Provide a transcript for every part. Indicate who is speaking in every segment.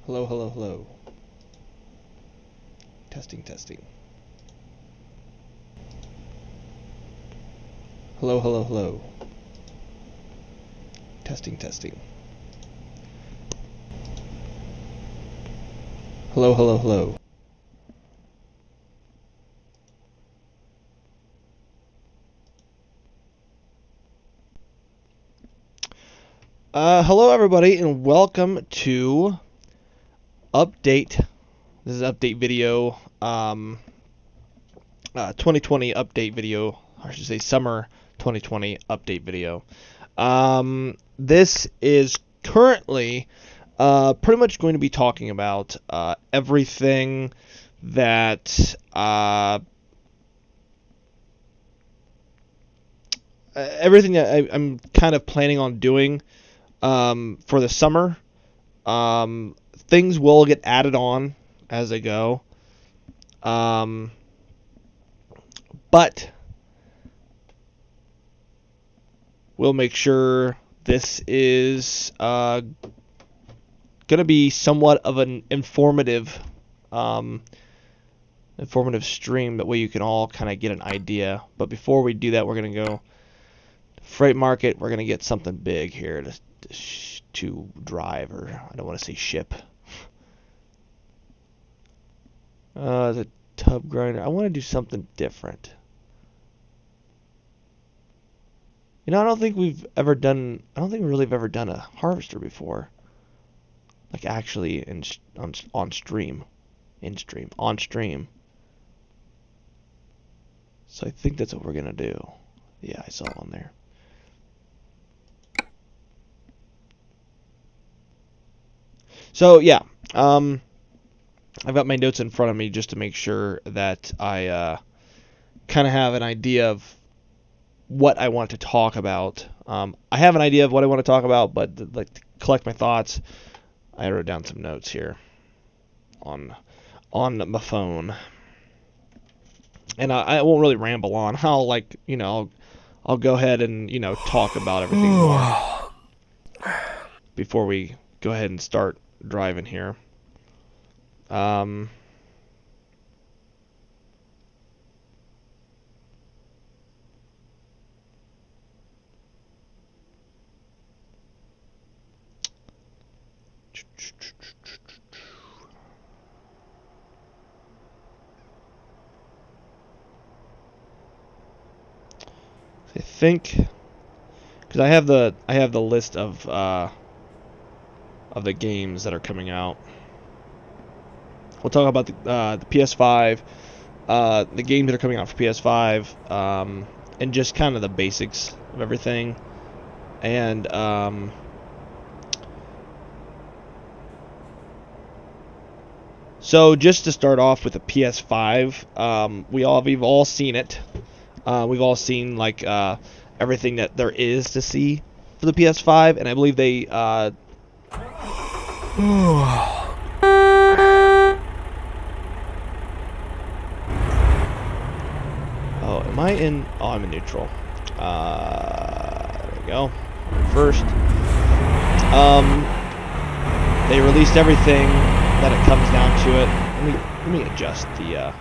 Speaker 1: Hello, hello, hello. Testing, testing. Hello, hello, hello. Testing, testing. Hello, hello, hello. Hello everybody and welcome to update. This is update video, 2020 update video, or I should say summer 2020 update video. This is currently pretty much going to be talking about everything that I'm kind of planning on doing for the summer. Things will get added on as they go. But we'll make sure this is going to be somewhat of an informative stream. That way you can all kind of get an idea. But before we do that, we're going to go freight market. We're going to get something big here to drive, or I don't want to say ship. The tub grinder. I want to do something different. You know, I don't think we really have ever done a harvester before. Like actually on stream. On stream. So I think that's what we're going to do. Yeah, I saw on there. So yeah, I've got my notes in front of me just to make sure that I kind of have an idea of what I want to talk about. I have an idea of what I want to talk about, but to collect my thoughts, I wrote down some notes here on my phone, and I won't really ramble on. I'll go ahead and talk about everything more before we go ahead and start driving here. I think because I have the list of the games that are coming out. We'll talk about the PS5, the games that are coming out for PS5, and just kind of the basics of everything. And so just to start off with the PS5, we've all seen it. We've all seen everything that there is to see for the PS5, and I believe they Oh, am I in? Oh, I'm in neutral. There we go. First, they released everything that it comes down to it. Let me adjust the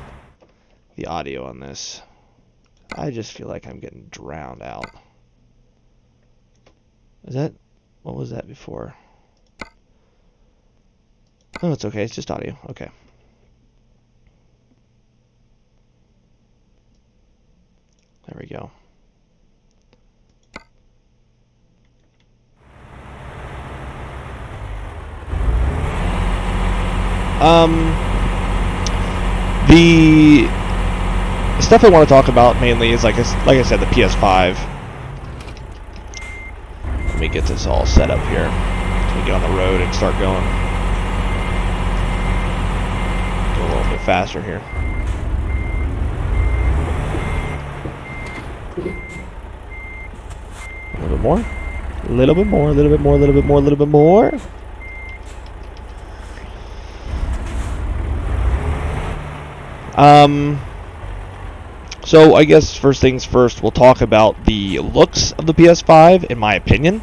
Speaker 1: audio on this. I just feel like I'm getting drowned out. What was that before? Oh, it's okay. It's just audio. Okay. There we go. The stuff I want to talk about mainly is like I said, the PS5. Let me get this all set up here so we get on the road and start going. Go a little bit faster here. A little bit more. A little bit more. A little bit more. A little bit more. A little bit more. So I guess first things first, we'll talk about the looks of the PS5, in my opinion.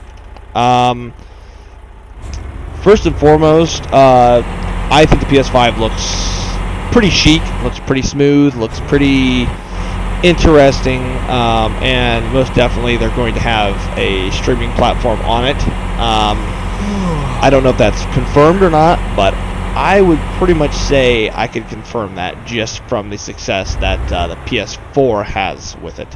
Speaker 1: first and foremost, I think the PS5 looks pretty chic, looks pretty smooth, looks pretty interesting, and most definitely they're going to have a streaming platform on it. I don't know if that's confirmed or not, but I would pretty much say I could confirm that just from the success that the PS4 has with it.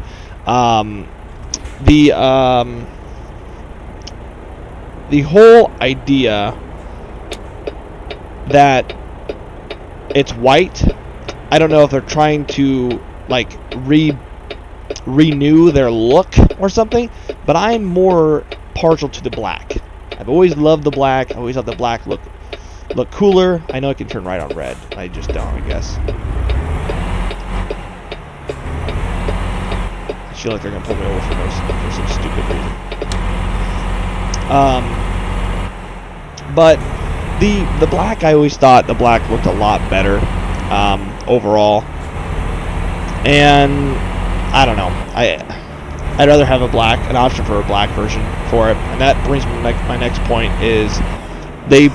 Speaker 1: The whole idea that it's white, I don't know if they're trying to like renew their look or something, but I'm more partial to the black. I've always loved the black. I always thought the black look cooler. I know I can turn right on red. I just don't, I guess. I feel like they're gonna pull me over for some stupid reason. But the black, I always thought the black looked a lot better overall. And I don't know. I'd rather have an option for a black version for it. And that brings me to my next point is they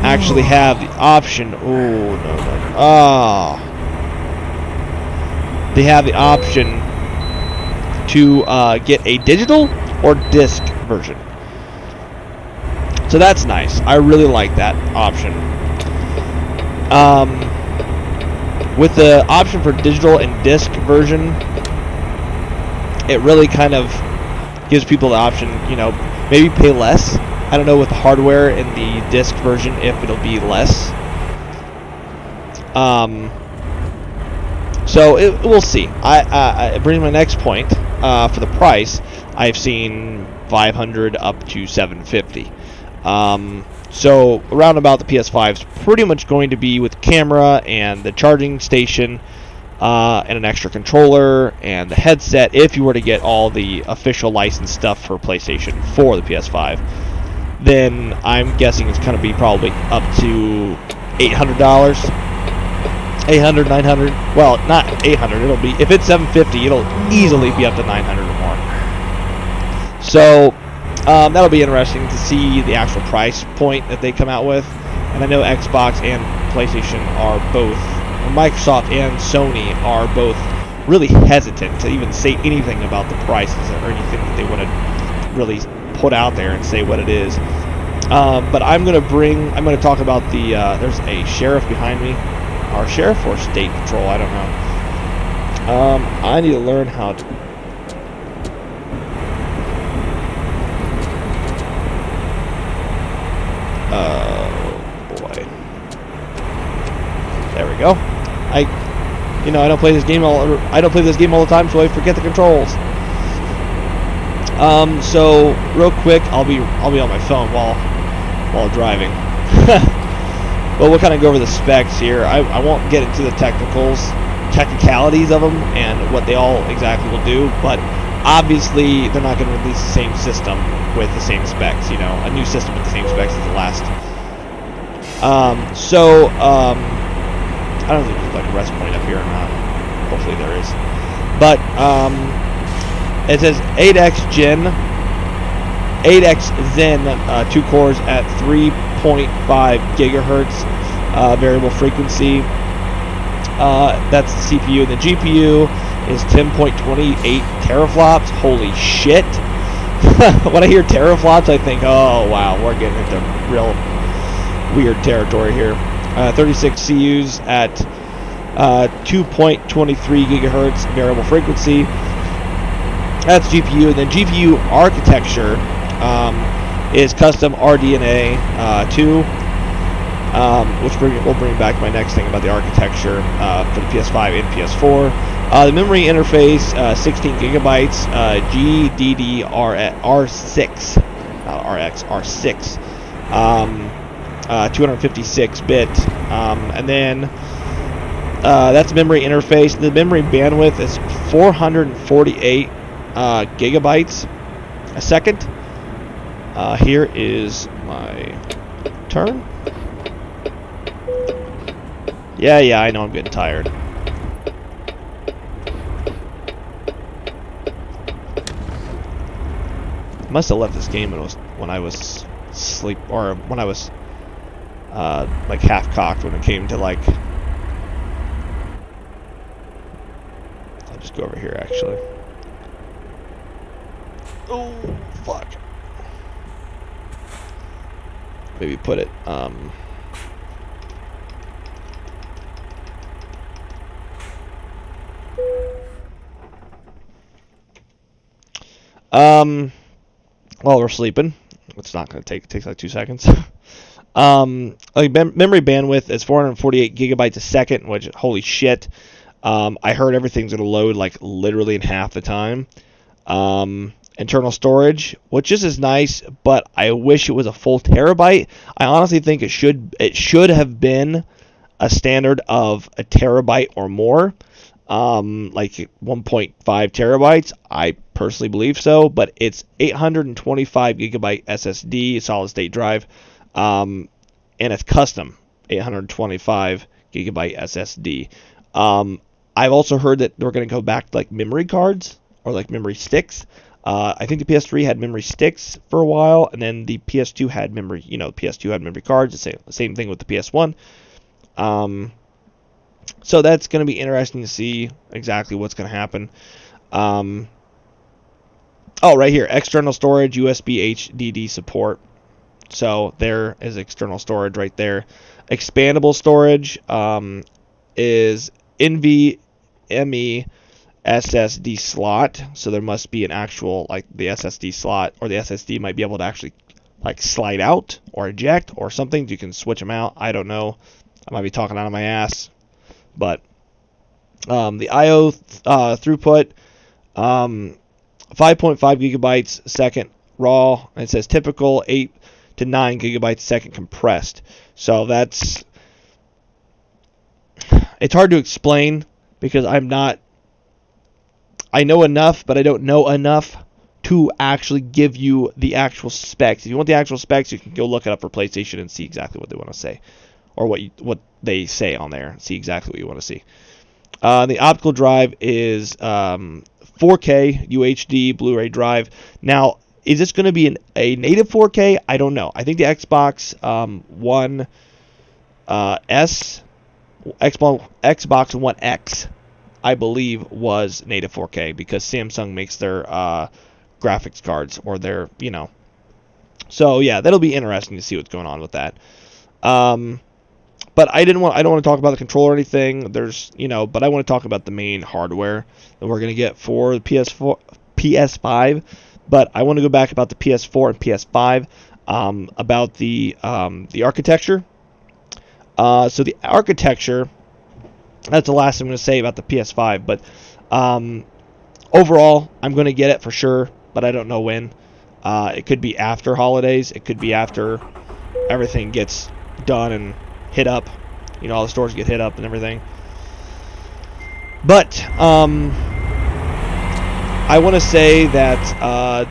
Speaker 1: actually have the option. Oh no. Oh. They have the option to get a digital or disc version. So that's nice. I really like that option. With the option for digital and disc version, it really kind of gives people the option, maybe pay less. I don't know with the hardware in the disc version if it'll be less. So we'll see. It brings my next point. For the price, I've seen $500 up to $750. So around about the PS5 is pretty much going to be with camera and the charging station, and an extra controller and the headset. If you were to get all the official licensed stuff for PlayStation for the PS5, then I'm guessing it's going to be probably up to $800, $800, $900. Well, not $800. It'll be, if it's $750, it'll easily be up to $900 or more. So that'll be interesting to see the actual price point that they come out with. And I know Xbox and PlayStation are both, or Microsoft and Sony are both really hesitant to even say anything about the prices or anything that they want to really put out there and say what it is. But I'm going to talk about the, there's a sheriff behind me. Our sheriff or state patrol, I don't know. I need to learn how to... Oh boy. There we go. I don't play this game all the time, so I forget the controls. So real quick, I'll be on my phone while driving. But we'll kind of go over the specs here. I won't get into the technicalities of them and what they all exactly will do, but obviously they're not going to release the same system with the same specs. A new system with the same specs as the last. I don't think there's like a rest point up here or not. Hopefully there is. But it says 8X Zen 2 cores at 3.5 gigahertz variable frequency. That's the CPU. The GPU is 10.28 teraflops. Holy shit. When I hear teraflops, I think, oh wow, we're getting into real weird territory here. 36 CUs at 2.23 gigahertz variable frequency. That's GPU. And then GPU architecture is custom RDNA 2, which we'll bring back my next thing about the architecture for the PS5 and PS4. The memory interface, 16 gigabytes, GDDR6, not RX, R6, 256-bit, and then that's memory interface. The memory bandwidth is 448 gigabytes a second. Here is my turn. Yeah, I know I'm getting tired. Must have left this game when I was asleep, or when I was like half-cocked when it came to like. I'll just go over here actually. Oh fuck. Maybe put it. While we're sleeping, it's not going to take. It takes like 2 seconds. Like memory bandwidth is 448 gigabytes a second, which holy shit. I heard everything's going to load like literally in half the time. Internal storage, which is nice, but I wish it was a full terabyte. I honestly think it should have been a standard of a terabyte or more. Like 1.5 terabytes. I personally believe so, but it's 825 gigabyte SSD, solid state drive, and it's custom 825 gigabyte SSD. I've also heard that they're going to go back to like memory cards or like memory sticks. I think the PS3 had memory sticks for a while, and then the PS2 had memory. The PS2 had memory cards. The same thing with the PS1. So that's going to be interesting to see exactly what's going to happen. Oh, right here, external storage, USB HDD support. So there is external storage right there. Expandable storage is NVMe SSD slot. So there must be an actual, like the SSD slot, or the SSD might be able to actually like slide out or eject or something. You can switch them out. I don't know. I might be talking out of my ass. But the I/O throughput, 5.5 gigabytes a second raw. And it says typical 8 to 9 gigabytes a second compressed. So it's hard to explain because I know enough, but I don't know enough to actually give you the actual specs. If you want the actual specs, you can go look it up for PlayStation and see exactly what they want to say. Or what they say on there. See exactly what you want to see. The optical drive is 4K UHD Blu-ray drive. Now, is this going to be a native 4K? I don't know. I think the Xbox One Xbox One X, I believe, was native 4K because Samsung makes their graphics cards or their, So yeah, that'll be interesting to see what's going on with that. But I don't want to talk about the controller or anything. But I want to talk about the main hardware that we're going to get for the PS5. But I want to go back about the PS4 and PS5, about the architecture. So the architecture, that's the last I'm going to say about the PS5. But overall, I'm going to get it for sure, but I don't know when. It could be after holidays. It could be after everything gets done and hit up, all the stores get hit up and everything. But I want to say that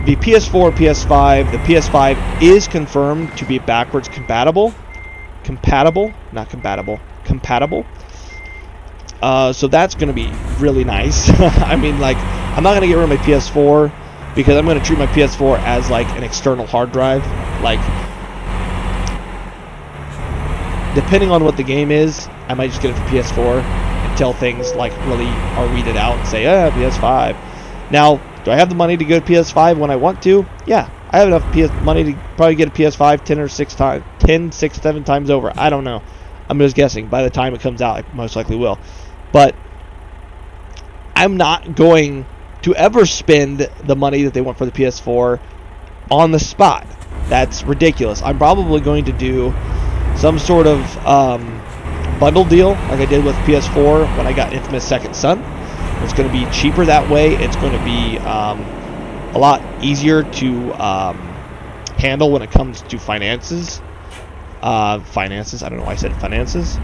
Speaker 1: the PS4 and PS5, the PS5 is confirmed to be backwards compatible. Compatible. So that's going to be really nice. I mean, like, I'm not going to get rid of my PS4 because I'm going to treat my PS4 as like an external hard drive. Like, depending on what the game is, I might just get it for PS4 until things like really are weeded out and say, PS5. Now, do I have the money to go to PS5 when I want to? Yeah, I have enough money to probably get a PS5 10, 6, 7 times over. I don't know. I'm just guessing. By the time it comes out, I most likely will. But I'm not going to ever spend the money that they want for the PS4 on the spot. That's ridiculous. I'm probably going to do some sort of bundle deal like I did with PS4 when I got Infamous Second Son. It's going to be cheaper that way. It's going to be a lot easier to handle when it comes to finances. Finances. I don't know why I said finances.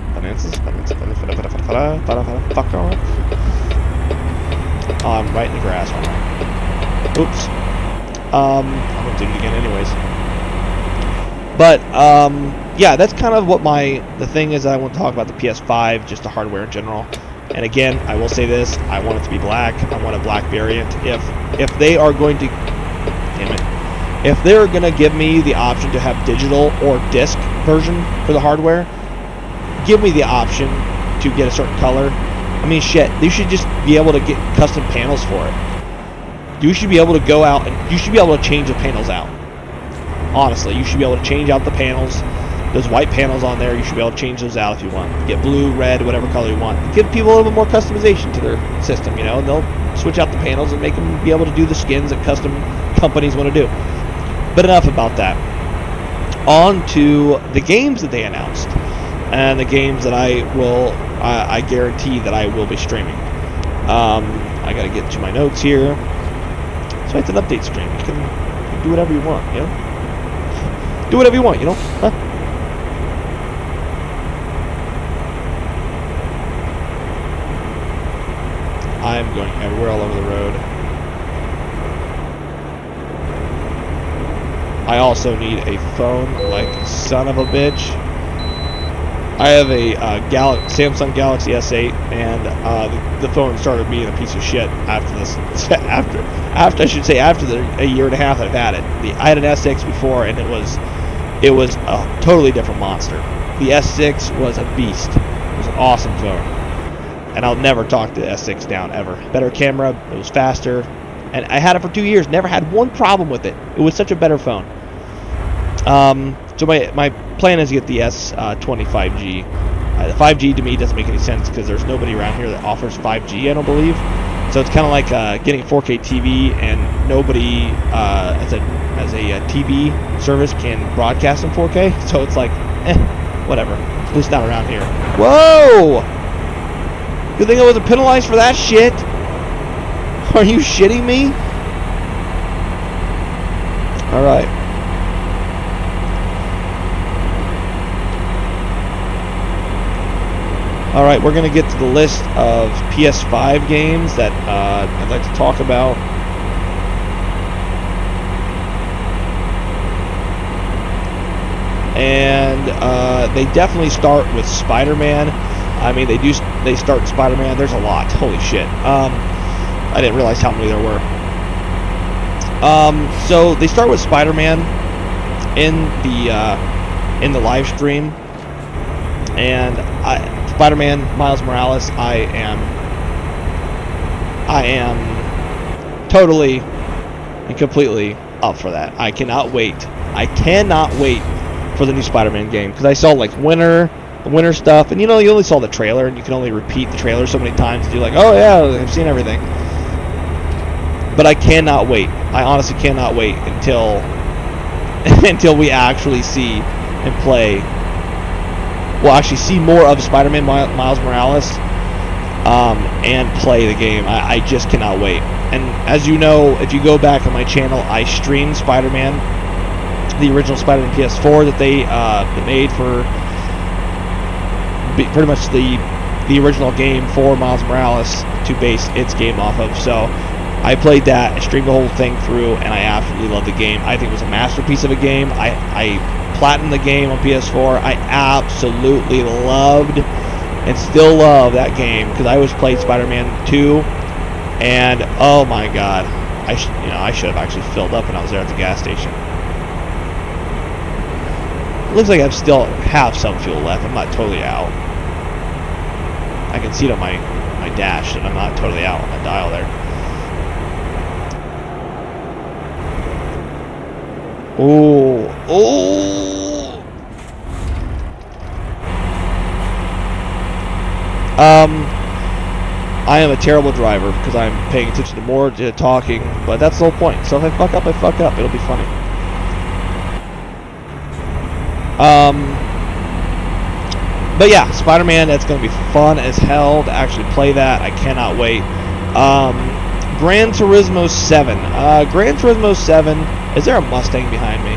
Speaker 1: Fuck off. Oh, I'm right in the grass right now. Oops. I'm going to do it again anyways. But, yeah, that's kind of what the thing is that I want to talk about the PS5, just the hardware in general. And again, I will say this, I want it to be black. I want a black variant. If they are going to, damn it, if they're gonna give me the option to have digital or disc version for the hardware, give me the option to get a certain color. I mean, shit, they should just be able to get custom panels for it. You should be able to go out and you should be able to change the panels out. Honestly, you should be able to change out the panels. Those white panels on there, you should be able to change those out if you want. Get blue, red, whatever color you want. Give people a little bit more customization to their system, you know, and they'll switch out the panels and make them be able to do the skins that custom companies want to do. But enough about that. On to the games that they announced, and the games that I guarantee that I will be streaming. I gotta get to my notes here. So it's an update stream. You can do whatever you want, you know? Do whatever you want, you know? Huh? I'm going everywhere all over the road. I also need a phone like son of a bitch. I have a Samsung Galaxy S8, and the phone started being a piece of shit after this. After a year and a half I've had it. I had an S6 before, and it was a totally different monster. The S6 was a beast. It was an awesome phone, and I'll never talk the S6 down ever. Better camera, it was faster, and I had it for 2 years. Never had one problem with it. It was such a better phone. So my plan is to get the S20 5G. The 5G to me doesn't make any sense because there's nobody around here that offers 5G, I don't believe. So it's kind of like getting a 4K TV, and nobody as a TV service can broadcast in 4K. So it's like, whatever. At least not around here. Whoa! Good thing I wasn't penalized for that shit. Are you shitting me? All right. Alright, we're going to get to the list of PS5 games that I'd like to talk about. And they definitely start with Spider-Man. I mean, they start Spider-Man. There's a lot. Holy shit. I didn't realize how many there were. So they start with Spider-Man in the live stream. And Spider-Man, Miles Morales, I am totally and completely up for that. I cannot wait. I cannot wait for the new Spider-Man game, because I saw like winter stuff, and you know, you only saw the trailer, and you can only repeat the trailer so many times, and you're like, oh yeah, I've seen everything. But I cannot wait. I honestly cannot wait until until we actually see and play. We'll actually see more of Spider-Man Miles Morales and play the game. I just cannot wait. And as you know, if you go back on my channel, I streamed Spider-Man, the original Spider-Man PS4 that they made for pretty much the original game for Miles Morales to base its game off of. So I played that, I streamed the whole thing through, and I absolutely loved the game. I think it was a masterpiece of a game. I platinumed the game on PS4. I absolutely loved and still love that game, because I always played Spider-Man 2, and oh my god, I should have actually filled up when I was there at the gas station. It looks like I still have some fuel left. I'm not totally out. I can see it on my dash that I'm not totally out on the dial there. Oh. I am a terrible driver because I'm paying attention to more to talking, but that's the whole point. So if I fuck up, I fuck up. It'll be funny. But yeah, Spider-Man, that's going to be fun as hell to actually play that. I cannot wait. Gran Turismo 7. Gran Turismo 7. Is there a Mustang behind me?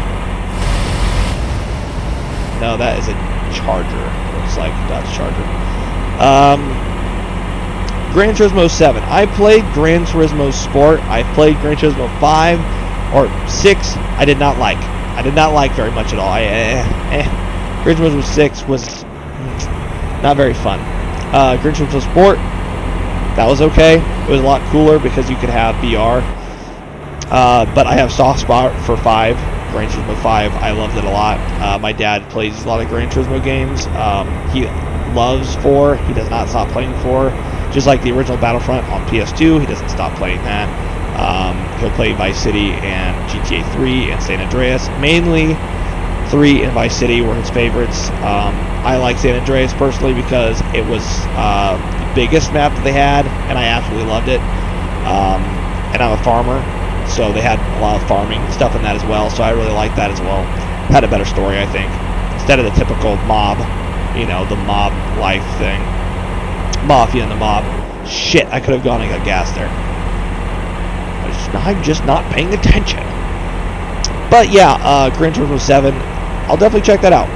Speaker 1: No, that is a Charger. Looks like Dodge Charger. Gran Turismo 7. I played Gran Turismo Sport. I played Gran Turismo 5 or 6. I did not like. I did not like very much at all. Gran Turismo 6 was not very fun. Gran Turismo Sport, that was okay. It was a lot cooler because you could have VR. But I have soft spot for 5, Gran Turismo 5. I loved it a lot. My dad plays a lot of Gran Turismo games. He loves 4. He does not stop playing 4. Just like the original Battlefront on PS2, he doesn't stop playing that. He'll play Vice City and GTA 3 and San Andreas. Mainly 3 and Vice City were his favorites. I like San Andreas personally because it was the biggest map that they had, and I absolutely loved it. And I'm a farmer, so they had a lot of farming stuff in that as well, so I really liked that as well. Had a better story, I think. Instead of the typical mob, the mob life thing. Mafia and the mob. Shit, I could have gone and got gas there. I'm just not paying attention. But yeah, Gran Turismo 7, I'll definitely check that out.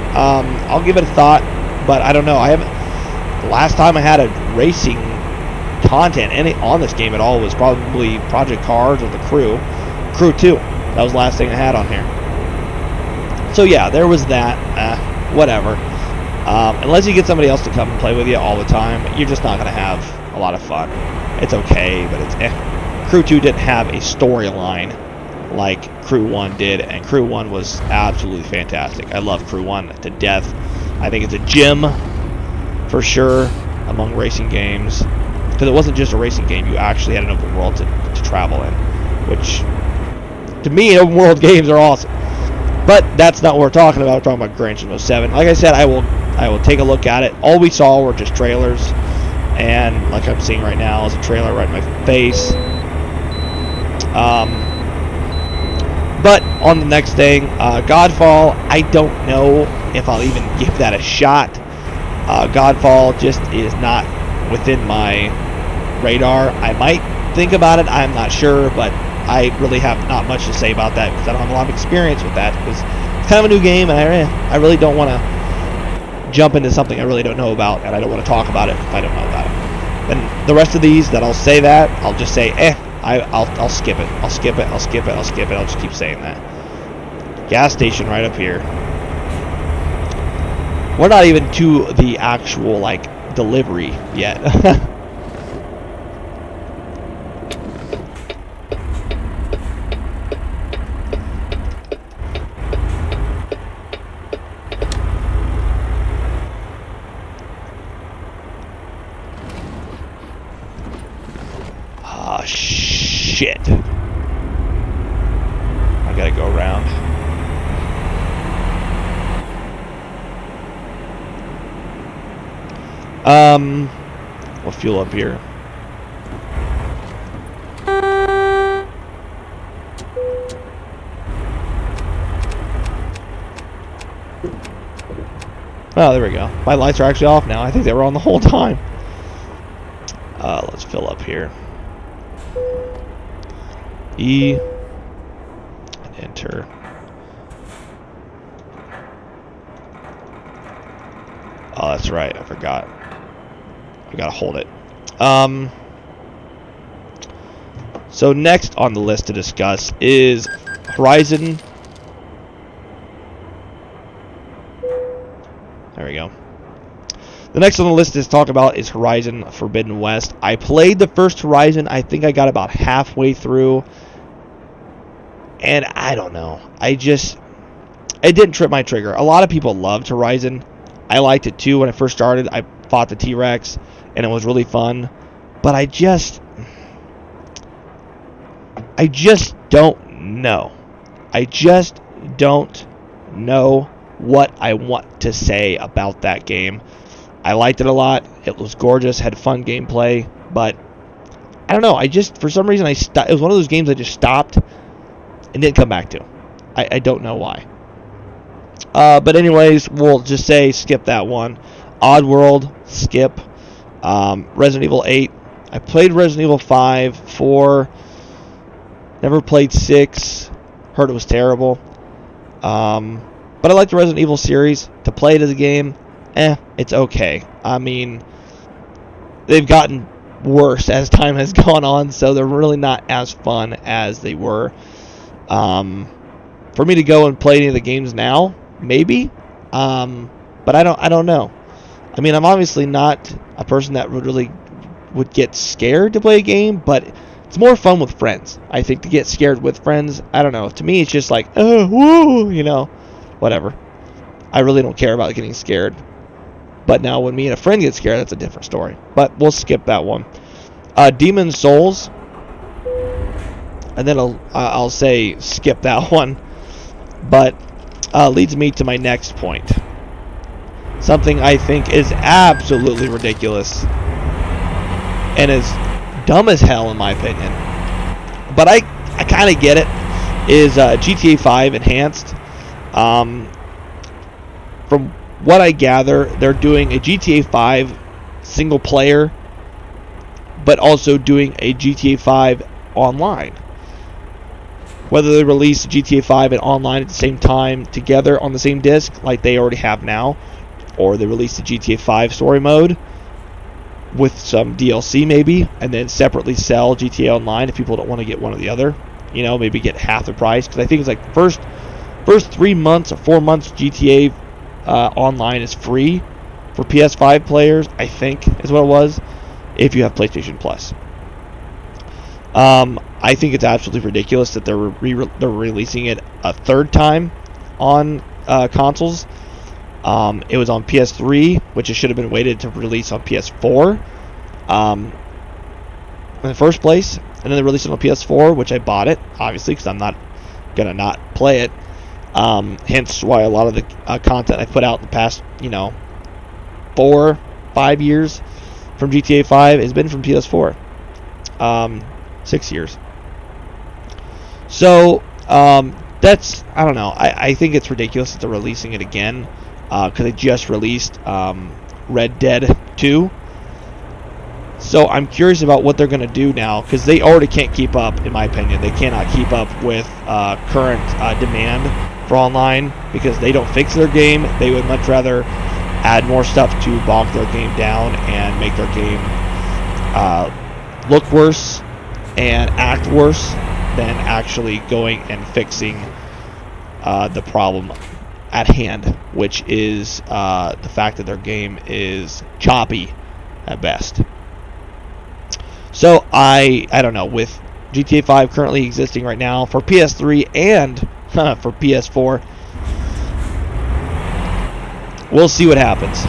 Speaker 1: I'll give it a thought, but I don't know. The last time I had a racing content on this game at all was probably Project Cars or the Crew 2. That was the last thing I had on here. So yeah, there was that. Whatever. Unless you get somebody else to come and play with you all the time, you're just not going to have a lot of fun. It's okay, but it's Crew 2 didn't have a storyline like Crew 1 did, and Crew 1 was absolutely fantastic. I love Crew 1 to death. I think it's a gem for sure among racing games, because it wasn't just a racing game. You actually had an open world to travel in, which to me, open world games are awesome. But that's not what we're talking about. We're talking about Gran Turismo 7. Like I said, I will take a look at it. All we saw were just trailers, and like I'm seeing right now is a trailer right in my face. But on the next thing, Godfall, I don't know if I'll even give that a shot. Godfall just is not within my radar. I might think about it, I'm not sure, but I really have not much to say about that because I don't have a lot of experience with that, because it's kind of a new game, and I really don't want to jump into something I really don't know about, and I don't want to talk about it if I don't know about it. And the rest of these that I'll say that, I'll just say, I'll skip it. I'll skip it. I'll skip it. I'll skip it. I'll just keep saying that. Gas station right up here. We're not even to the actual, delivery yet. Shit. I gotta go around. We'll fuel up here. Oh, there we go. My lights are actually off now. I think they were on the whole time. Let's fill up here. E, and enter. Oh, that's right. I forgot. I gotta hold it. So next on the list to discuss is Horizon. There we go. The next on the list to talk about is Horizon Forbidden West. I played the first Horizon. I think I got about halfway through. And I don't know. It didn't trip my trigger. A lot of people loved Horizon. I liked it too when I first started. I fought the T-Rex, and it was really fun. But I just don't know. I just don't know what I want to say about that game. I liked it a lot. It was gorgeous, had fun gameplay, but I don't know. For some reason, it was one of those games I just stopped and didn't come back to. I don't know why. But anyways, we'll just say skip that one. Oddworld, skip. Resident Evil 8. I played Resident Evil 5, 4. Never played 6. Heard it was terrible. But I like the Resident Evil series. To play it as a game, it's okay. I mean, they've gotten worse as time has gone on, so they're really not as fun as they were. For me to go and play any of the games now, maybe, but I don't know. I mean, I'm obviously not a person that would get scared to play a game, but It's more fun with friends. I think to get scared with friends, I don't know. To me, it's just like, oh, woo, you know, whatever. I really don't care about getting scared. But now when me and a friend get scared, that's a different story. But we'll skip that one. Demon Souls. And then I'll say skip that one. But leads me to my next point. Something I think is absolutely ridiculous. And is dumb as hell in my opinion, but I kind of get it, is GTA 5 Enhanced. From what I gather, they're doing a GTA 5 single player, but also doing a GTA 5 online. Whether they release GTA 5 and online at the same time together on the same disc like they already have now, or they release the GTA 5 story mode with some DLC maybe, and then separately sell GTA Online if people don't want to get one or the other. You know, maybe get half the price, because I think it's like first 3 months or 4 months GTA Online is free for PS5 players, I think is what it was, if you have PlayStation Plus. I think it's absolutely ridiculous that they're releasing it a third time on consoles. It was on PS3, which it should have been waited to release on PS4 in the first place. And then they released it on PS4, which I bought it, obviously, because I'm not going to not play it. Hence why a lot of the content I put out in the past, 4-5 years from GTA 5 has been from PS4. 6 years. So, that's, I don't know. I think it's ridiculous that they're releasing it again. Because they just released Red Dead 2. So I'm curious about what they're going to do now, because they already can't keep up, in my opinion. They cannot keep up with current demand for online, because they don't fix their game. They would much rather add more stuff to bog their game down and make their game look worse and act worse than actually going and fixing the problem at hand, which is the fact that their game is choppy at best. So I don't know, with GTA 5 currently existing right now for PS3 and for PS4, we'll see what happens.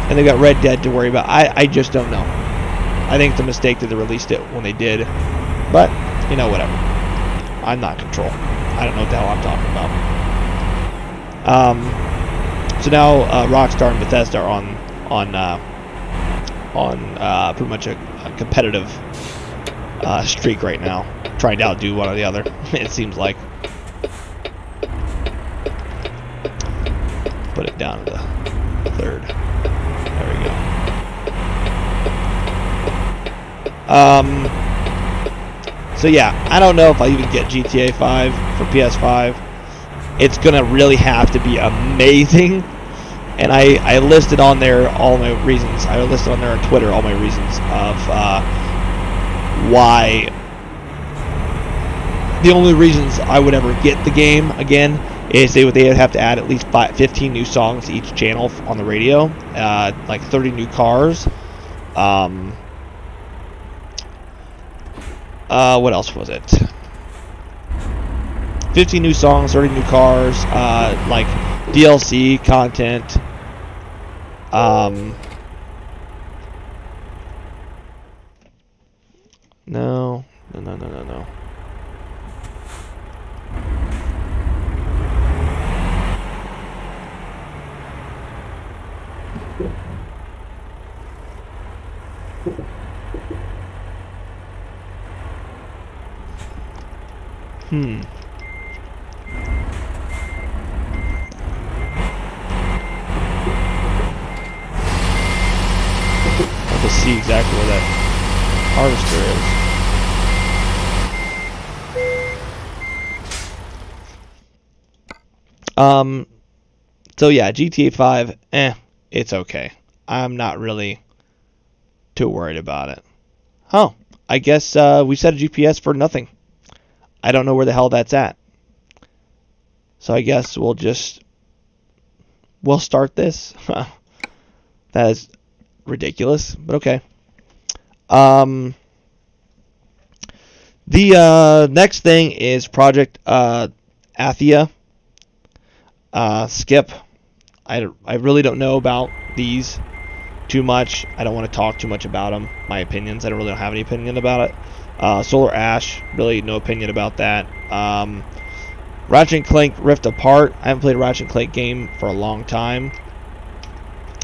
Speaker 1: And they've got Red Dead to worry about. I just don't know. I think it's a mistake that they released it when they did, but whatever. I'm not in control. I don't know what the hell I'm talking about. So now Rockstar and Bethesda are on pretty much a competitive streak right now, trying to outdo one or the other. It seems like. Put it down to the third. There we go. So yeah, I don't know if I'll even get GTA 5 for PS5. It's going to really have to be amazing. And I listed on there all my reasons. I listed on there on Twitter all my reasons of why. The only reasons I would ever get the game again is they would have to add at least 15 new songs to each channel on the radio. Like 30 new cars. What else was it? 15 new songs, 30 new cars, like DLC content. No. Have to see exactly where that harvester is. So yeah, GTA 5, it's okay. I'm not really too worried about it. Oh, I guess we set a GPS for nothing. I don't know where the hell that's at. So I guess we'll start this. That is ridiculous, but okay. The next thing is Project Athia. Skip. I really don't know about these too much. I don't want to talk too much about them. My opinions. I don't really have any opinion about it. Solar Ash. Really no opinion about that. Ratchet & Clank Rift Apart. I haven't played a Ratchet & Clank game for a long time.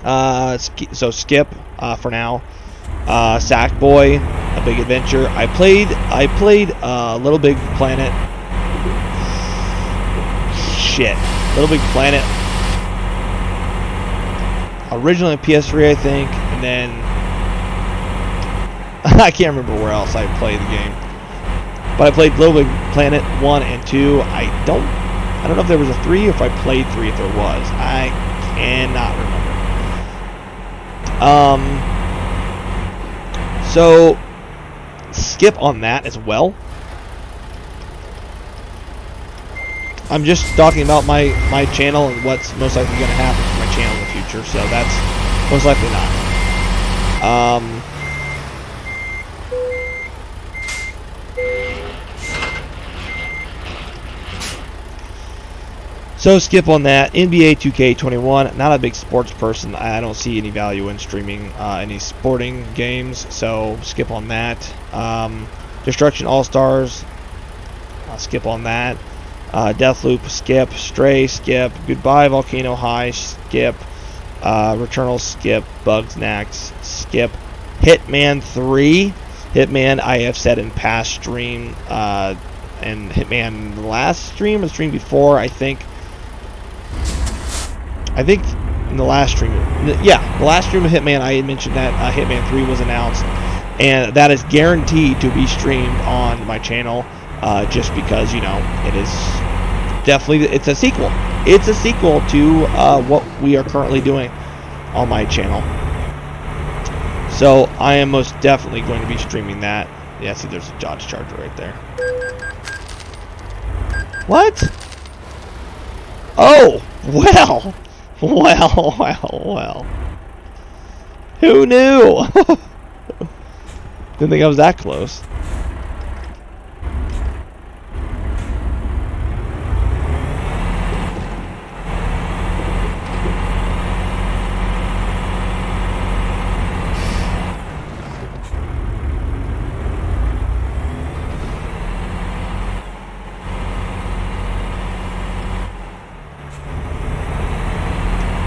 Speaker 1: So skip for now. Sackboy, A Big Adventure. I played Little Big Planet. Shit, Little Big Planet. Originally on PS3, I think, and then I can't remember where else I played the game. But I played Little Big Planet 1 and 2. I don't know if there was a 3 or if I played 3 if there was. I cannot remember. So skip on that as well. I'm just talking about my channel and what's most likely going to happen to my channel in the future. So that's most likely not. So skip on that. NBA 2K21. Not a big sports person. I don't see any value in streaming any sporting games. So skip on that. Destruction All Stars. I'll skip on that. Deathloop. Skip. Stray. Skip. Goodbye Volcano High. Skip. Returnal. Skip. Bugsnax. Skip. Hitman 3. Hitman. I have said in past stream. And Hitman last stream, the stream before, I think in the last stream, the last stream of Hitman, I had mentioned that Hitman 3 was announced, and that is guaranteed to be streamed on my channel, just because, you know, it is definitely, it's a sequel. It's a sequel to what we are currently doing on my channel. So I am most definitely going to be streaming that. Yeah, see, there's a Dodge Charger right there. What? Oh, well. Well. Who knew? Didn't think I was that close.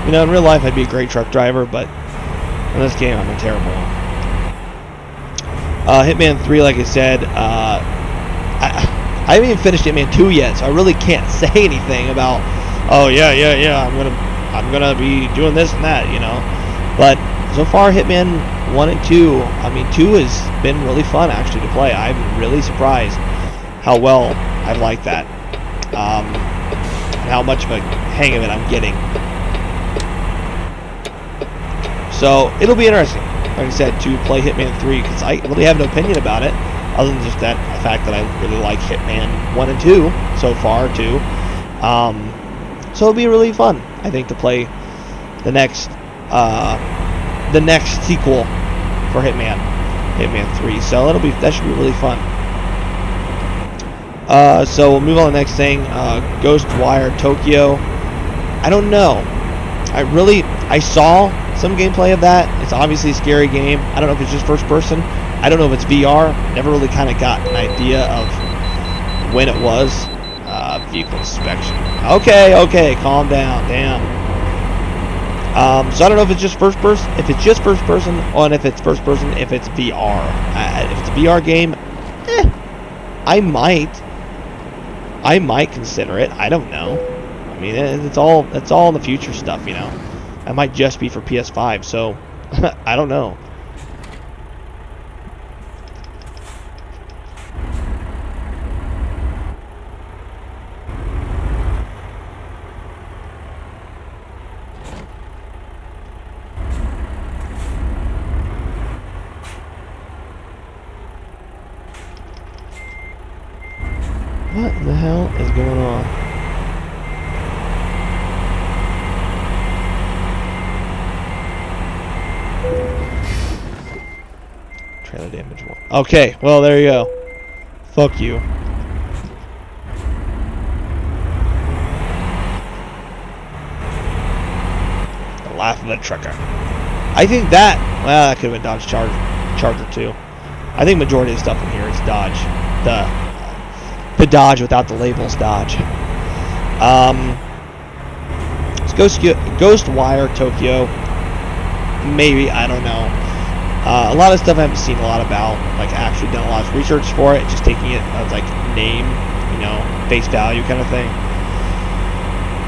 Speaker 1: You know, in real life, I'd be a great truck driver, but in this game, I'm a terrible one. Hitman 3, like I said, I haven't even finished Hitman 2 yet, so I really can't say anything about, oh yeah, I'm gonna be doing this and that, you know. But so far, Hitman 1 and 2, I mean, 2 has been really fun actually to play. I'm really surprised how well I like that, and how much of a hang of it I'm getting. So it'll be interesting, like I said, to play Hitman 3, because I really have no opinion about it, other than just that the fact that I really like Hitman 1 and 2 so far too. So it'll be really fun, I think, to play the next sequel for Hitman 3. So that should be really fun. So we'll move on to the next thing. Ghostwire Tokyo. I don't know. I saw some gameplay of that. It's obviously a scary game. I don't know if it's just first person. I don't know if it's VR. Never really kind of got an idea of when it was. Vehicle inspection. Okay, calm down. Damn. So I don't know if it's just first person. If it's just first person, or if it's first person, if it's VR. If it's a VR game, I might consider it. I don't know. I mean, it's all in the future stuff, you know. It might just be for PS5, so I don't know. What the hell is going on? Trailer damage one. Okay, well, there you go. Fuck you. The laugh of the trucker. I think that, well, that could have been Dodge Charger too. I think majority of the stuff in here is Dodge. The Dodge without the labels Dodge. It's Ghostwire Tokyo. Maybe, I don't know. A lot of stuff I haven't seen a lot about. Like, actually done a lot of research for it. Just taking it as, like, name, you know, face value kind of thing.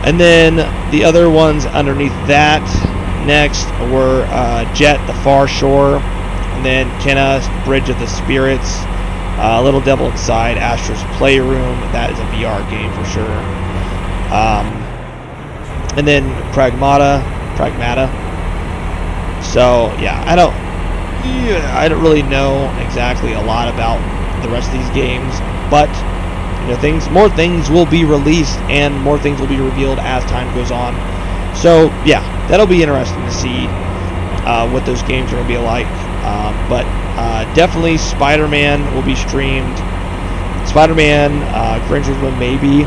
Speaker 1: And then the other ones underneath that next were Jet, The Far Shore. And then Kenna, Bridge of the Spirits. Little Devil Inside, Astro's Playroom. That is a VR game for sure. And then Pragmata. So yeah, I don't really know exactly a lot about the rest of these games, but you know, more things will be released and more things will be revealed as time goes on. So yeah, that'll be interesting to see what those games are going to be like. But definitely Spider-Man will be streamed. Spider-Man, Gran Turismo maybe.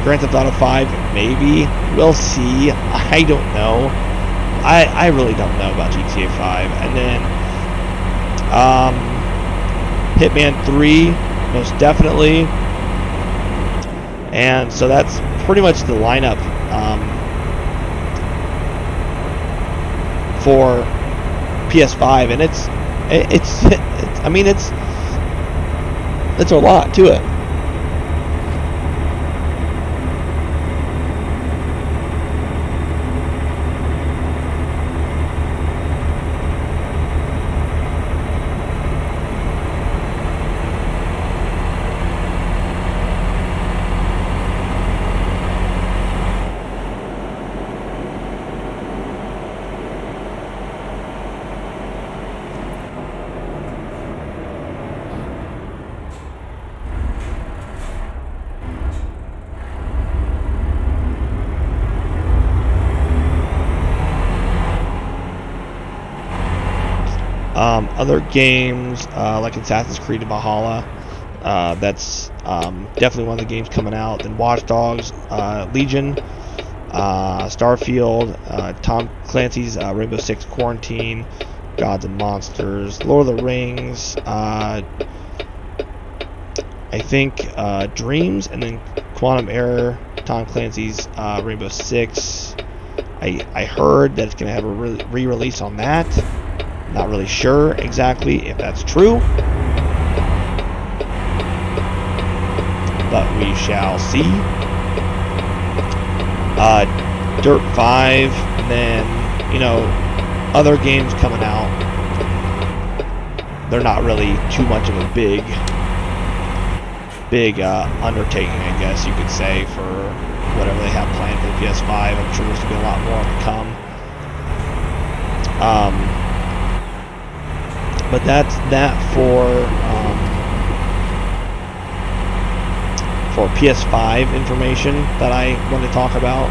Speaker 1: Grand Theft Auto 5 maybe. We'll see. I don't know. I really don't know about GTA 5. And then Hitman 3 most definitely. And so that's pretty much the lineup for PS5, and it's I mean it's a lot to it. Other games like Assassin's Creed Valhalla, that's definitely one of the games coming out. Then Watch Dogs, Legion, Starfield, Tom Clancy's Rainbow Six Quarantine, Gods and Monsters, Lord of the Rings, I think Dreams, and then Quantum Error, Tom Clancy's Rainbow Six. I heard that it's going to have a re-release on that. Not really sure exactly if that's true, but we shall see. Dirt 5, and then, you know, other games coming out. They're not really too much of a big undertaking, I guess you could say, for whatever they have planned for the PS5. I'm sure there's going to be a lot more to come. But that's that for PS5 information that I want to talk about.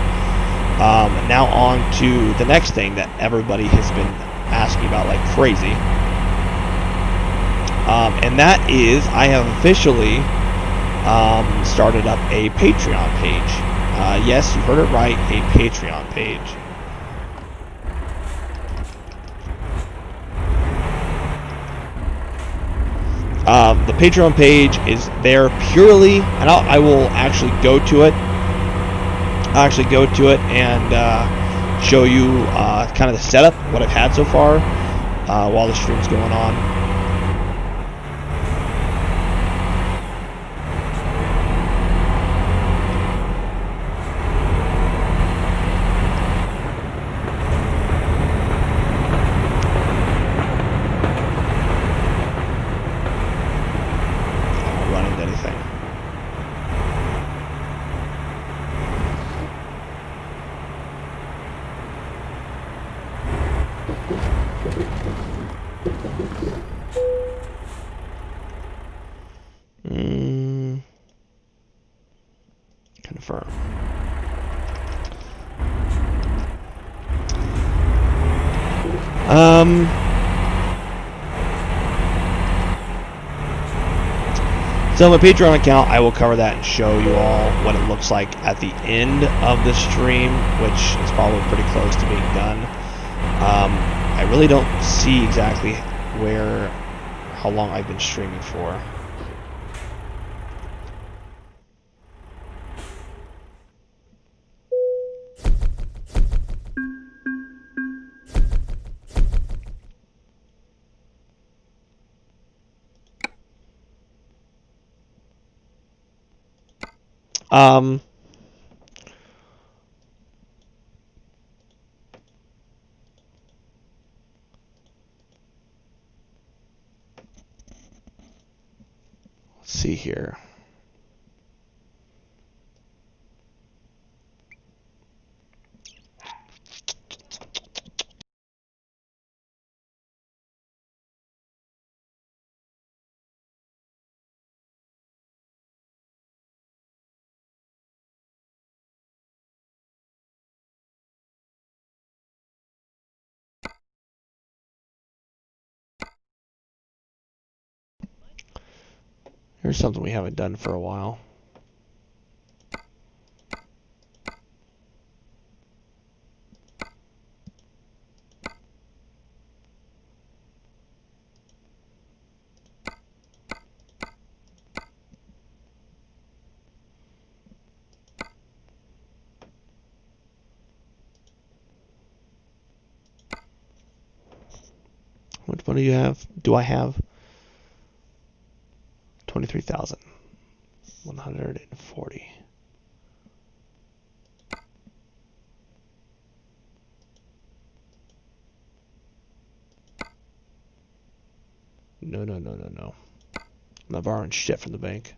Speaker 1: Now on to the next thing that everybody has been asking about like crazy. And that is, I have officially started up a Patreon page. Yes, you heard it right, a Patreon page. The Patreon page is there purely, and I will actually go to it. And show you kind of the setup, what I've had so far while the stream's going on. Confirm. So my Patreon account, I will cover that and show you all what it looks like at the end of the stream, which is probably pretty close to being done. I really don't see exactly how long I've been streaming for. Let's see here. Here's something we haven't done for a while. Which one do you have? Do I have? 23,140. No. I'm not borrowing shit from the bank.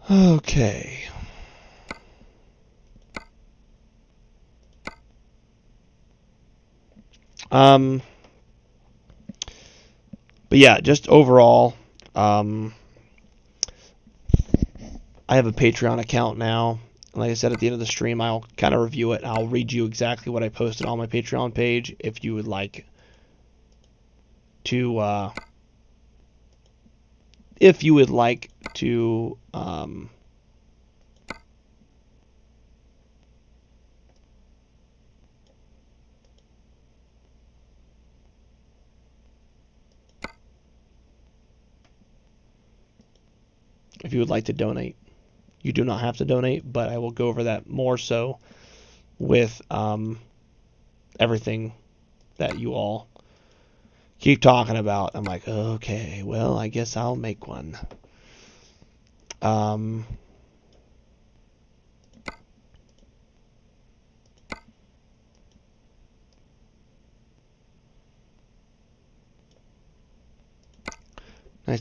Speaker 1: Okay. But yeah, just overall, I have a Patreon account now. Like I said, at the end of the stream, I'll kind of review it. I'll read you exactly what I posted on my Patreon page if you would like to, if you would like to, if you would like to donate. You do not have to donate, but I will go over that more so with everything that you all keep talking about. I'm like, okay, well, I guess I'll make one. Nice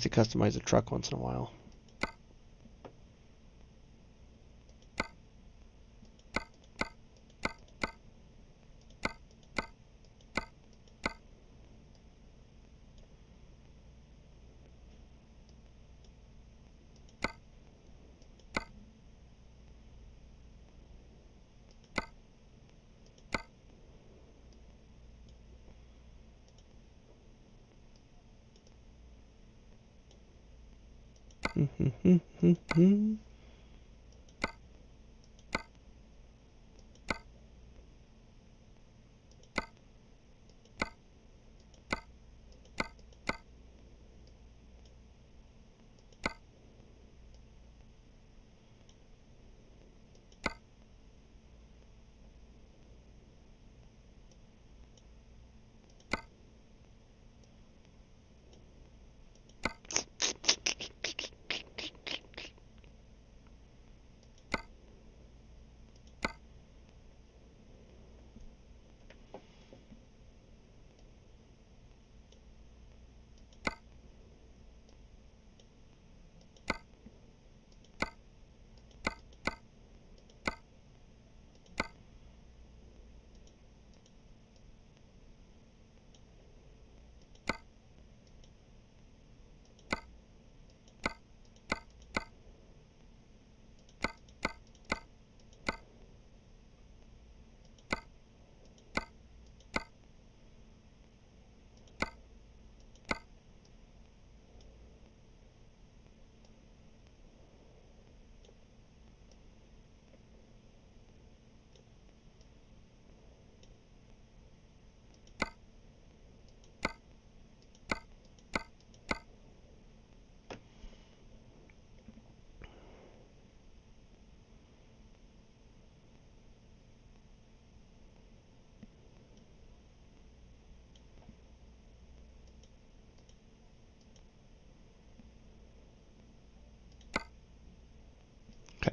Speaker 1: to customize a truck once in a while.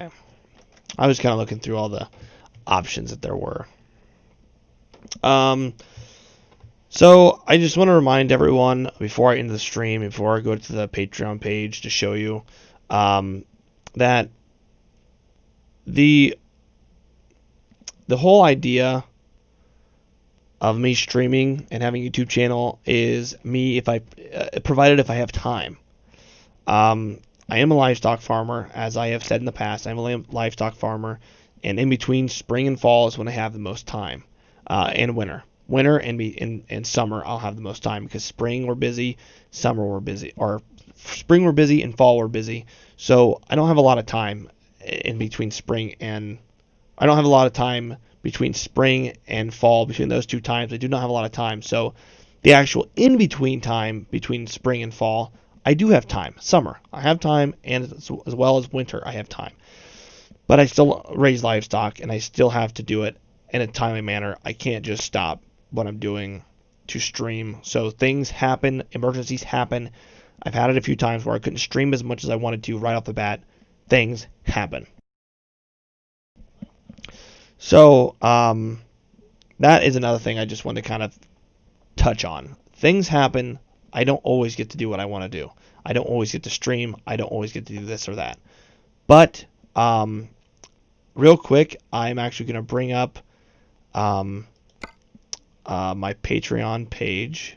Speaker 1: Okay. I was kind of looking through all the options that there were. So I just want to remind everyone before I end the stream, before I go to the Patreon page to show you, that the whole idea of me streaming and having a YouTube channel is me provided if I have time. I am a livestock farmer, as I have said in the past. I'm a livestock farmer, and in between spring and fall is when I have the most time, and winter. Winter and summer I'll have the most time, because spring we're busy, summer we're busy, or spring we're busy and fall we're busy. So I don't have a lot of time in between spring and I don't have a lot of time between spring and fall. Between those two times, I do not have a lot of time. So the actual in-between time between spring and fall, I do have time. Summer, I have time, and as well as winter, I have time. But I still raise livestock, and I still have to do it in a timely manner. I can't just stop what I'm doing to stream. So things happen, emergencies happen. I've had it a few times where I couldn't stream as much as I wanted to right off the bat. Things happen. So that is another thing I just want to kind of touch on. Things happen. I don't always get to do what I want to do. I don't always get to stream. I don't always get to do this or that. But real quick, I'm actually going to bring up my Patreon page.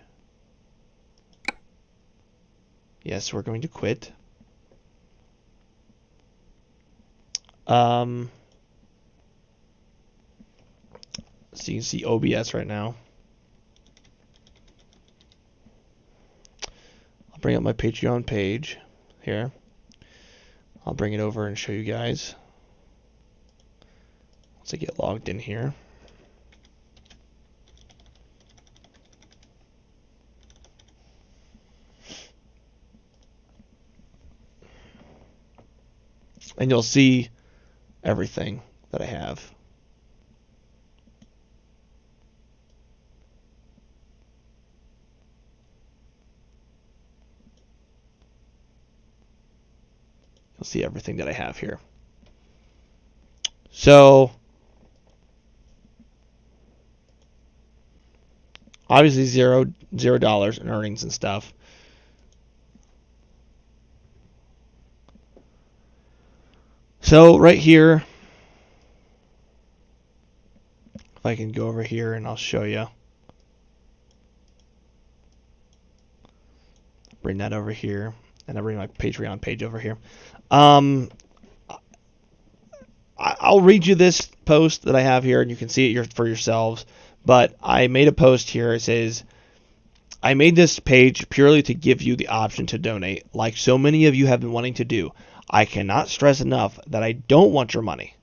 Speaker 1: Yes, we're going to quit. So you can see OBS right now. I'll bring up my Patreon page here. I'll bring it over and show you guys once I get logged in here. And you'll see everything that I have. You'll see everything that I have here. So obviously $0 in earnings and stuff. So right here, if I can go over here and I'll show you. Bring that over here, and I'll bring my Patreon page over here. I'll read you this post that I have here, and you can see it for yourselves. But I made a post here. It says, I made this page purely to give you the option to donate, like so many of you have been wanting to do. I cannot stress enough that I don't want your money.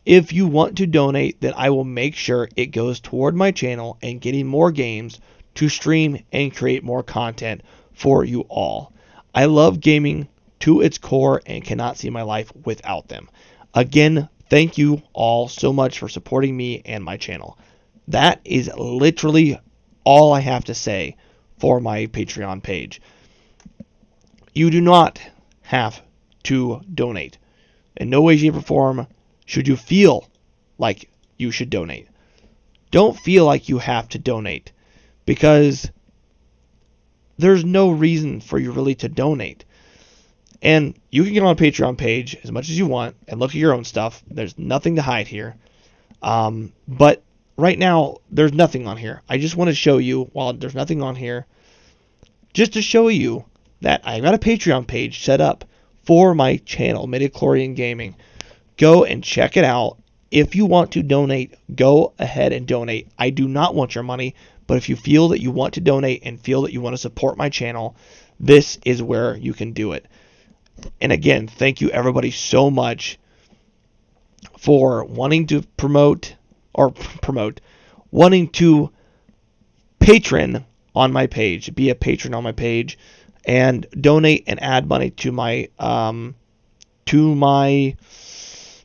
Speaker 1: If you want to donate, then I will make sure it goes toward my channel and getting more games to stream and create more content for you all. I love gaming to its core and cannot see my life without them. Again, thank you all so much for supporting me and my channel. That is literally all I have to say for my Patreon page. You do not have to donate. In no way, shape, or form should you feel like you should donate. Don't feel like you have to donate, because there's no reason for you really to donate. And you can get on a Patreon page as much as you want and look at your own stuff. There's nothing to hide here. But right now, there's nothing on here. I just want to show you, while there's nothing on here, just to show you that I've got a Patreon page set up for my channel, Midi-Chlorian Gaming. Go and check it out. If you want to donate, go ahead and donate. I do not want your money, but if you feel that you want to donate and feel that you want to support my channel, this is where you can do it. And again, thank you everybody so much for wanting to wanting to patron on my page, be a patron on my page, and donate and add money to my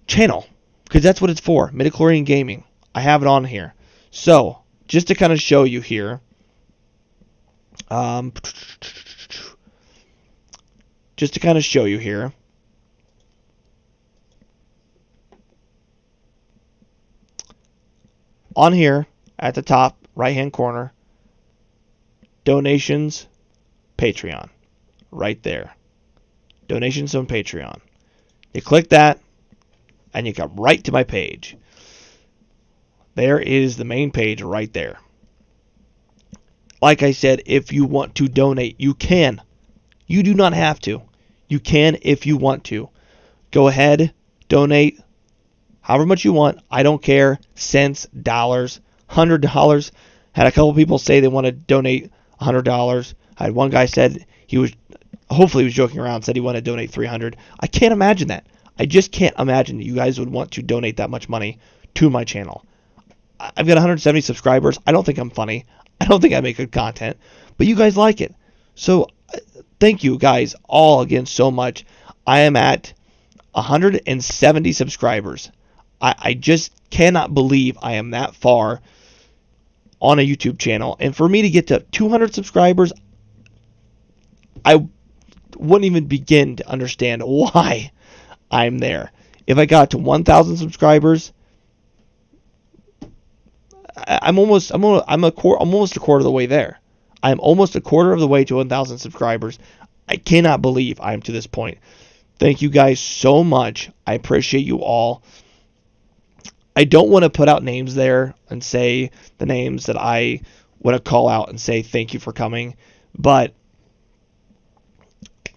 Speaker 1: channel, because that's what it's for. Midi-Chlorian Gaming. I have it on here. So just to kind of show you here, on here at the top right-hand corner, donations, Patreon, right there. Donations on Patreon. You click that, and you come right to my page. There is the main page right there. Like I said, if you want to donate, you can. You do not have to. You can if you want to. Go ahead, donate however much you want. I don't care. Cents, dollars, $100. Had a couple people say they want to donate $100. I had one guy said hopefully he was joking around, said he wanted to donate $300. I can't imagine that. I just can't imagine that you guys would want to donate that much money to my channel. I've got 170 subscribers. I don't think I'm funny. I don't think I make good content, but you guys like it. So thank you guys all again so much. I am at 170 subscribers. I just cannot believe I am that far on a YouTube channel. And for me to get to 200 subscribers, I wouldn't even begin to understand why I'm there. If I got to 1,000 subscribers, I'm almost a quarter of the way there. I'm almost a quarter of the way to 1,000 subscribers. I cannot believe I'm to this point. Thank you guys so much. I appreciate you all. I don't want to put out names there and say the names that I want to call out and say thank you for coming, but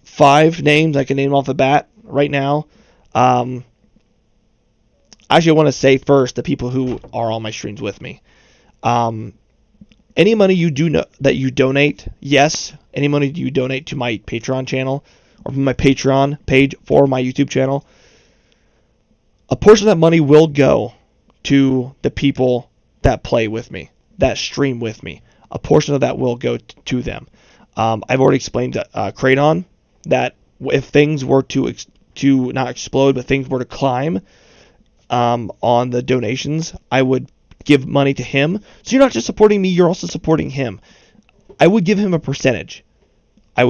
Speaker 1: 5 names I can name off the bat right now. Actually, I want to say first the people who are on my streams with me. Any money you do know that you donate, yes, any money you donate to my Patreon channel or my Patreon page for my YouTube channel, a portion of that money will go to the people that play with me, that stream with me. A portion of that will go to them. I've already explained to Kraton that if things were to not explode, but things were to climb on the donations, I would give money to him. So you're not just supporting me, you're also supporting him. I would give him a percentage. I've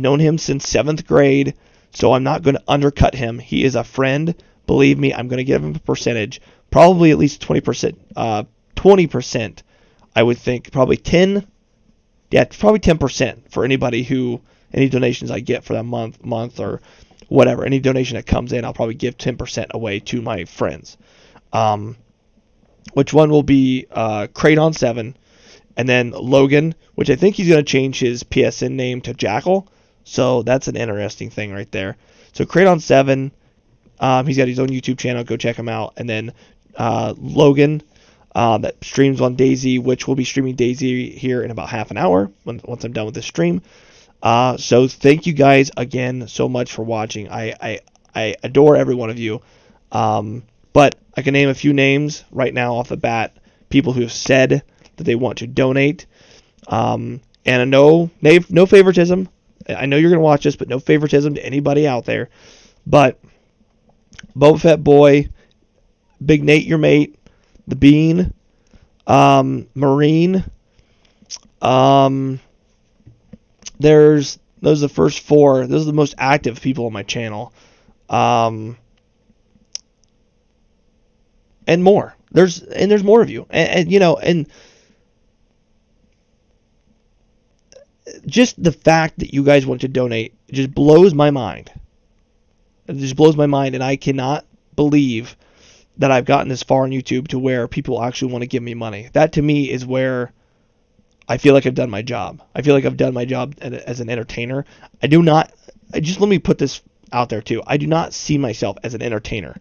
Speaker 1: known him since 7th grade, so I'm not going to undercut him. He is a friend. Believe me, I'm going to give him a percentage. Probably at least 20%. 20%, I would think. Probably 10. Yeah, probably 10% for any donations I get for that month or whatever. Any donation that comes in, I'll probably give 10% away to my friends. Which one will be Kraton7, and then Logan, which I think he's going to change his PSN name to Jackal. So that's an interesting thing right there. So Kraton7, he's got his own YouTube channel. Go check him out. And then Logan, that streams on Daisy, which will be streaming Daisy here in about half an hour once I'm done with this stream. So thank you guys again so much for watching. I adore every one of you. But I can name a few names right now off the bat. People who have said that they want to donate. And no favoritism. I know you're going to watch this, but no favoritism to anybody out there. But Boba Fett Boy, Big Nate Your Mate, The Bean, Marine. Those are the first 4. Those are the most active people on my channel. And more. There's more of you. And just the fact that you guys want to donate just blows my mind. It just blows my mind, and I cannot believe that I've gotten this far on YouTube to where people actually want to give me money. That to me is where I feel like I've done my job. I feel like I've done my job as an entertainer. Let me put this out there too. I do not see myself as an entertainer.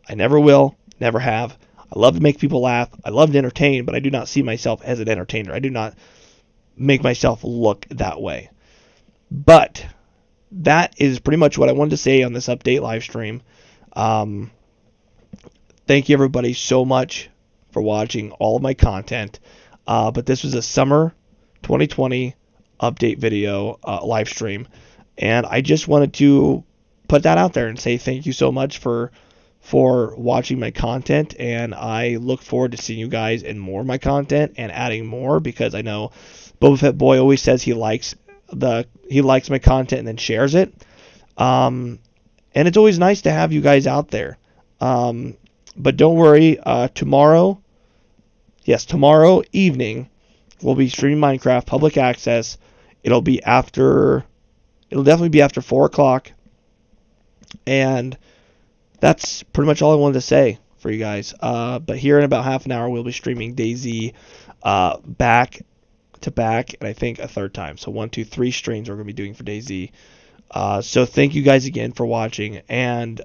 Speaker 1: I never will, never have. I love to make people laugh. I love to entertain, but I do not see myself as an entertainer. I do not make myself look that way. But that is pretty much what I wanted to say on this update live stream. Thank you everybody so much for watching all of my content. But this was a summer 2020 update video live stream, and I just wanted to put that out there and say thank you so much for watching my content, and I look forward to seeing you guys in more of my content and adding more, because I know Boba Fett Boy always says he likes my content and then shares it. And it's always nice to have you guys out there. But don't worry, tomorrow evening, we'll be streaming Minecraft public access. It'll definitely be after 4 o'clock. And that's pretty much all I wanted to say for you guys. But here in about half an hour, we'll be streaming DayZ back to back, and I think a third time. So 1, 2, 3 streams we're going to be doing for DayZ. So thank you guys again for watching, and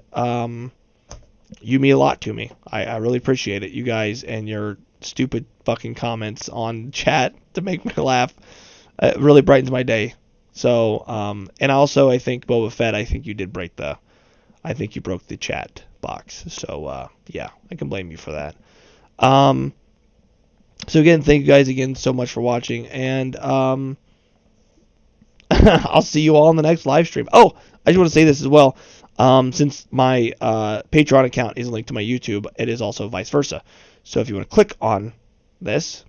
Speaker 1: you mean a lot to me. I really appreciate it, you guys, and your stupid fucking comments on chat to make me laugh. It really brightens my day. So, and also I think Boba Fett, I think you broke the chat box. So, yeah, I can blame you for that. So again, thank you guys again so much for watching, and I'll see you all in the next live stream. Oh, I just want to say this as well. Since my Patreon account is linked to my YouTube, it is also vice versa. So if you want to click on this,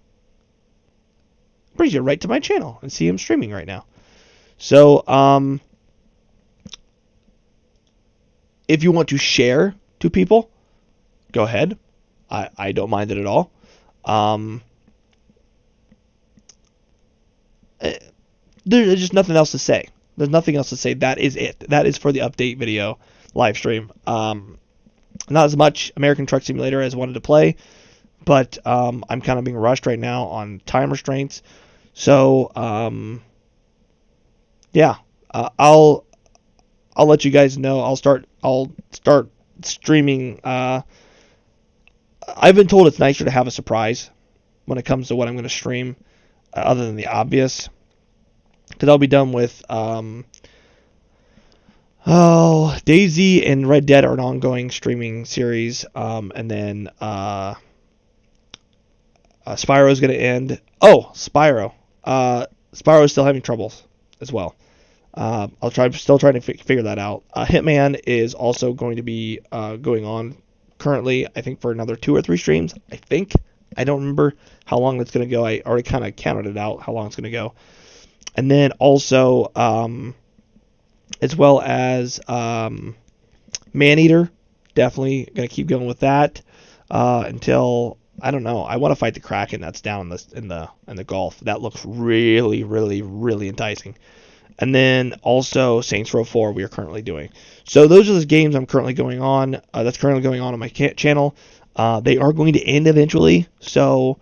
Speaker 1: it brings you right to my channel and see him streaming right now. So if you want to share to people, go ahead. I don't mind it at all. There's just nothing else to say. There's nothing else to say. That is it. That is for the update video live stream. Not as much American Truck Simulator as I wanted to play, but I'm kind of being rushed right now on time restraints. So yeah, I'll let you guys know. I'll start streaming. I've been told it's nicer to have a surprise when it comes to what I'm going to stream, other than the obvious. Because I'll be done with DayZ and Red Dead are an ongoing streaming series, and then Spyro's going to end. Oh, Spyro. Spyro's still having troubles as well. Still trying to figure that out. Hitman is also going to be going on currently, I think, for another 2 or 3 streams. I don't remember how long that's going to go. I already kind of counted it out, how long it's going to go. And then also, as well as Maneater, definitely going to keep going with that until, I don't know. I want to fight the Kraken that's down in the Gulf. That looks really, really, really enticing. And then also Saints Row 4 we are currently doing. So those are the games I'm currently going on. That's currently going on my channel. They are going to end eventually. So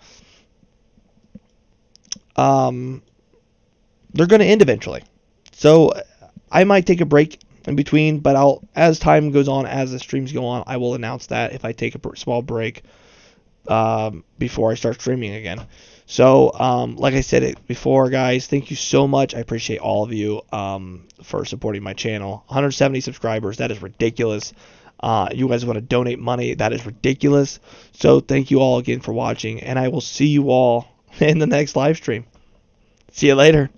Speaker 1: they're going to end eventually. So I might take a break in between, but as time goes on, as the streams go on, I will announce that if I take a small break before I start streaming again. So, like I said it before, guys, thank you so much. I appreciate all of you for supporting my channel. 170 subscribers, that is ridiculous. You guys want to donate money, that is ridiculous. So thank you all again for watching, and I will see you all in the next live stream. See you later.